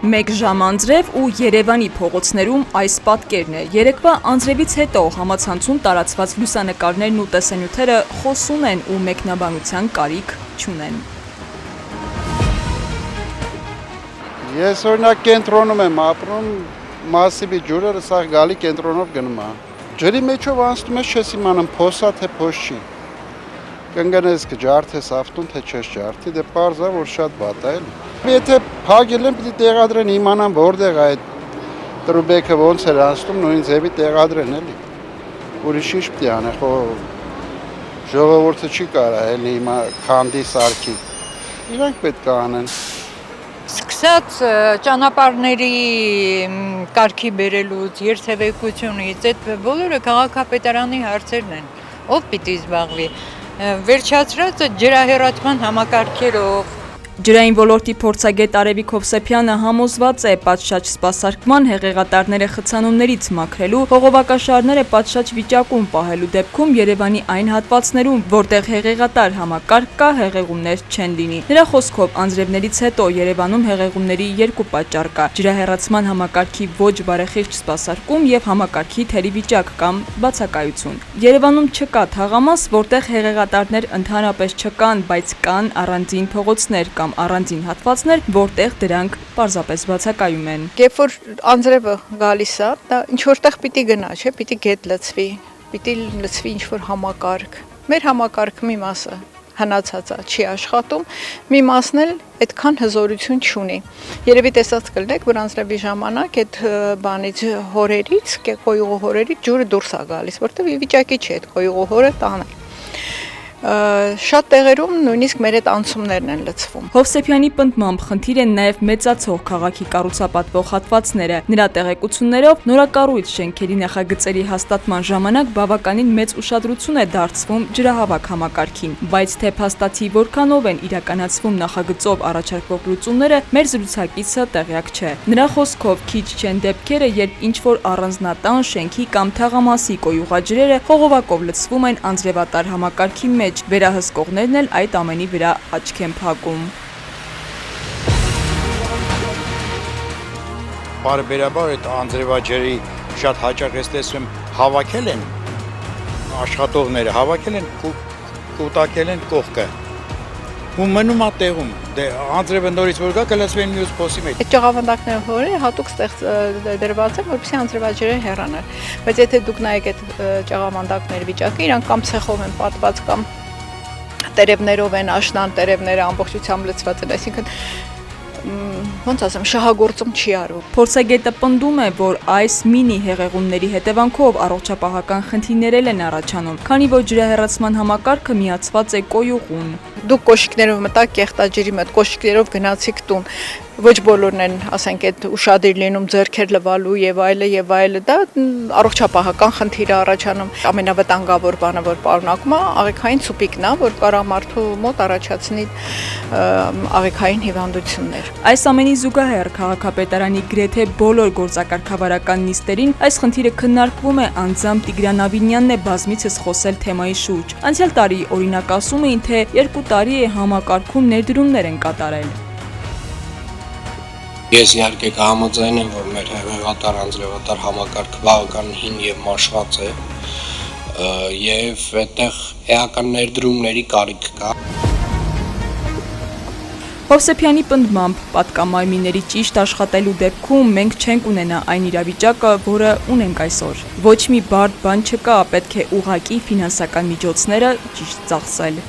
Մեկ ժամ անձրև ու Երևանի փողոցներում այս պատկերն է։ Երեկվա անձրևից հետո համացանցում տարածված լուսանկարներն ու տեսանյութերը խոսուն են ու մեկնաբանության կարիք չունեն։ Ես օրինակ կենտրոնում եմ ապրում, Մասիվի ջուրը սա գալի կենտրոնով գնում է։ Ջրի մեջով անցնում ես չես իմանում փոսա թե փոս չի։ Կընկնես կջարդես ավտուն թե չես ջարդի, դե պարզ է որ շատ վատ է էլի։ Եթե փակել են պիտի տեղադրեն իմանան որտեղ է այդ տրուբեկը ոնց էր անցնում, նույն ձևի տեղադրեն էլի։ Ուրիշ ինչ պիտի անեն, խո ժողովուրդը չի կարա էլի հիմա քանդի սարքի։ Իրանք պետք է անեն։ Սկսած ճանապարհների կարգի բերելուց, երթևեկությունից, այդ բոլորը քաղաքապետարանի հարցերն են։ Ով պիտի զբաղվի։ Վերջացրած ջրահեռացման համակարգերով։ Ջրային ոլորտի փորձագետ Արևիկ Հովսեփյանը համոզված է պատշաճ սպասարկման հեղեղատարները խցանումներից մաքրելու, խողովակաշարները պատշաճ վիճակում պահելու դեպքում Երևանի այն հատվածներում, որտեղ հեղեղատար համակարգ կա, հեղեղումներ չեն լինի։ Նրա խոսքով անձրևներից հետո Երևանում հեղեղումների երկու պատճառ կա՝ ջրահեռացման համակարգի ոչ բարեխիղճ սպասարկում եւ համակարգի թերի վիճակ կամ բացակայություն։ Երևանում չկա թաղամաս, որտեղ հեղեղատարներ ընդհանրապես չկան, բայց կան առանձին փողոցներ կամ առանձին հատվածներ, որտեղ դրանք պարզապես բացակայում են։ Երբ որ անձրևը գալիս է, դա ինչ որտեղ պիտի գնա, չէ՞, պիտի գետ լցվի, պիտի լցվի ինչ որ համակարգ։ Մեր համակարգը մի մասը հնացած է, չի աշխատում, մի մասն էլ այդքան հզորություն չունի։ Երևի տեսած կլինեք, որ անձրևի ժամանակ այդ բանից հորերից, կոյուղու հորերից ջուրը դուրս է գալիս, որտեղ վիճակի չի այդ կոյուղու հորը տանել։ Շատ տեղերում նույնիսկ մեր այդ անցումներն են լցվում։ Հովսեփյանի պնդմամբ խնդիր են նաև մեծացող քաղաքի կառուցապատվող հատվածները։ Նրա տեղեկություններով նորակառույց շենքերի նախագծերի հաստատման ժամանակ բավականին մեծ ուշադրություն է դարձվում ջրահավաք համակարգին, բայց թե փաստացի որքանով են իրականացվում նախագծով առաջարկվող լուծումները, մեր զրուցակիցը տեղյակ չէ։ Նրա խոսքով քիչ չեն դեպքերը, երբ ինչ-որ առանձնատան շենքի կամ թաղամասի կոյուղաջրերը խողովակով լցվում են անձրևատար համակարգի մեջ։ Վերահսկողներն էլ այդ ամենի վրա աչք են փակում։ Բարբերաբար այդ անձրևաջրի շատ հաճախ ես տեսնում հավաքել են աշխատողները, հավաքել են կուտակել են կողքը։ Ու մնում է տեղում, դե անձրևը նորից որ գա կլցվեն մյուս փոսի մեջ։ Այդ ճաղավանդակները հորերը հատուկ դրված են, որպեսզի անձրևաջրերը հեռանան։ Բայց եթե դուք նայեք այդ ճաղավանդակների վիճակը, իրանք կամ ցեխով են պատված կամ տերևներով են, աշնան տերևները ամբողջությամբ լցված են, այսինքն ոնց ասեմ, շահագործում չի արվում։ Փորձագետը պնդում է, որ այս մինի հեղեղումների հետևանքով առողջապահական խնդիրներ են առաջանում, քանի որ ջրահեռացման համակարգը միացված է կոյուղուն։ Դուք կոշիկներով մտաք կեղտաջրի մոտ, կոշիկներով գնացիք տուն։ Ոչ բոլորն են, ասենք, այդ ուշադիր լինում ձեռքեր լվալու եւ այլը, դա առողջապահական խնդիր է առաջանում։ Ամենավտանգավոր բանը, որ պարունակում է, աղիքային ցուպիկն է, որ կարող մարդու մոտ առաջացնի աղիքային հիվանդություններ։ Այս ամենի զուգահեռ քաղաքապետարանի գրեթե բոլոր գործակարգավարական նիստերին այս խնդիրը քննարկվում է, անձամբ Տիգրան Ավինյանն է բազմիցս խոսել թեմայի շուրջ։ Անցյալ տարի օրինակ ասում էին, թե 2 տարի է համակարգում ներդրումներ են կատարել։ Ես իհարկե կհամաձայնեմ, որ մեր հեղեղատար անձրևատար համակարգը բավական հին եւ մաշված է եւ այդտեղ էական ներդրումների կարիք կա։ Հովսեփյանի պնդմամբ պատկամարմինների ճիշտ աշխատելու դեպքում մենք չենք ունենա այն իրավիճակը, որը ունենք այսօր։ Ոչ մի բարդ բան չկա, պետք է ուղղակի ֆինանսական միջոցները ճիշտ ծախսել։